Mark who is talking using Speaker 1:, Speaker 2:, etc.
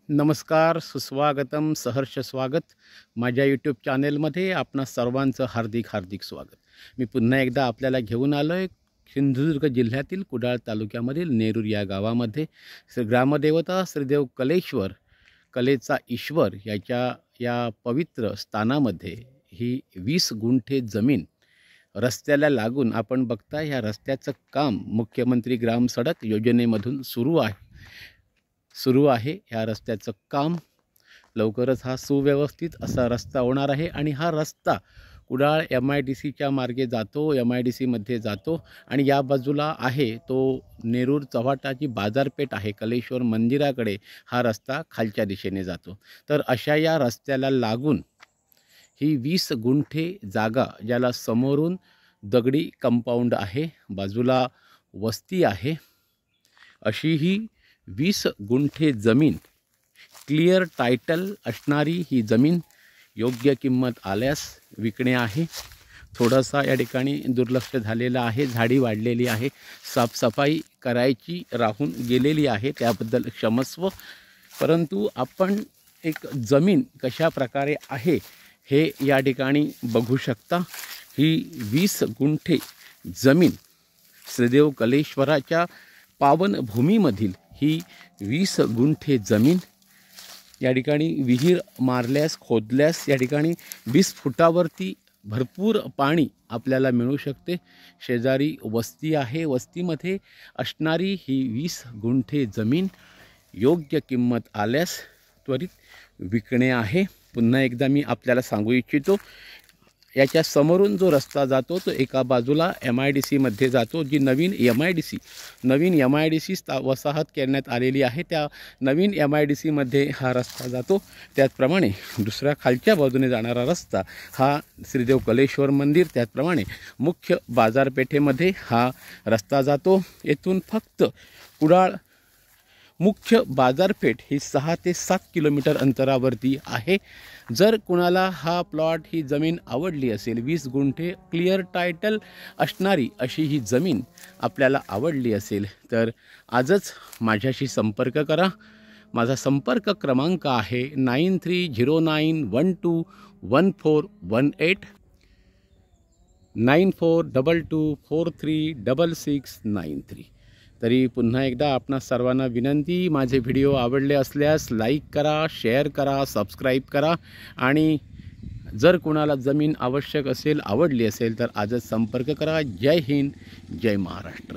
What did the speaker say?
Speaker 1: नमस्कार, सुस्वागतम, सहर्ष स्वागत माझ्या यूट्यूब चॅनेलमध्ये आपणा सर्वांचं हार्दिक स्वागत। मी पुन्हा एकदा आपल्याला घेऊन आलो आहे सिंधुदुर्ग जिल्ह्यातील कुडाळ तालुक्यामधील नेरूर या गावामध्ये ग्रामदेवता श्रीदेव कलेश्वर, कलेचा ईश्वर या पवित्र स्थानामध्ये ही 20 गुंठे जमीन रस्त्याला लागून आपण बघता ह्या रस्त्याचं काम मुख्यमंत्री ग्राम सडक योजनेमधून सुरू आहे। ह्या रस्त्याचं काम लवकरच हा सुव्यवस्थित असा रस्ता होणार आहे आणि हा रस्ता कुडाळ MIDCच्या मार्गे जातो, MIDC मध्ये जातो आणि या बाजूला आहे तो नेरूर चव्हाटाची बाजारपेठ आहे, कलेश्वर मंदिराकडे हा रस्ता खालच्या दिशेने जातो। तर अशा या रस्त्याला लागून ही 20 गुंठे जागा, ज्याला समोरून दगडी कंपाऊंड आहे, बाजूला वस्ती आहे, अशी ही 20 गुंठे जमीन क्लिअर टायटल असणारी ही जमीन योग्य किंमत आल्यास विकणे आहे। थोडासा या ठिकाणी दुर्लक्ष झालेला आहे, झाडी वाढलेली आहे, साफसफाई करायची राहून गेलेली आहे, त्याबद्दल क्षमस्व। परंतु आपण एक जमीन कशा प्रकारे आहे हे या ठिकाणी बघू शकता। ही 20 गुंठे जमीन श्रीदेव कलेश्वराच्या पावन भूमीमधील ही 20 गुंठे जमीन या ठिकाणी विहीर मारल्यास, खोदल्यास या ठिकाणी 20 फुटावरती भरपूर पाणी आपल्याला मिळू शकते। शेजारी वस्ती आहे, वस्तीमध्ये असणारी ही 20 गुंठे जमीन योग्य किंमत आल्यास त्वरित विकणे आहे। पुन्हा एकदा मी आपल्याला सांगू इच्छितो, याच्या समोरून जो रस्ता जातो तो एका बाजूला MIDC मध्ये जातो, जी नवीन MIDC वसाहत करण्यात आलेली आहे, त्या नवीन MIDC मध्ये हा रस्ता जातो। त्याचप्रमाणे दुसऱ्या खालच्या बाजूने जाणारा रस्ता हा श्रीदेव कलेश्वर मंदिर, त्याचप्रमाणे मुख्य बाजारपेठेमध्ये हा रस्ता जातो। येथून फक्त कुडाळ मुख्य बाजारपेठ ही 6 ते 7 किलोमीटर अंतरावरती आहे। जर कुणाला हा प्लॉट, ही जमीन आवडली असेल, 20 गुंठे क्लिअर टायटल असणारी अशी ही जमीन आपल्याला आवडली असेल तर आजच माझ्याशी संपर्क करा। माझा संपर्क क्रमांक आहे 9309121418 9422436693। तरी पुन्हा एकदा आपणा सर्वांना विनंती, माझे व्हिडिओ आवडले असल्यास लाईक करा, शेअर करा, सबस्क्राईब करा आणि जर कोणाला जमीन आवश्यक असेल, आवडली असेल तर आजच संपर्क करा। जय हिंद, जय महाराष्ट्र।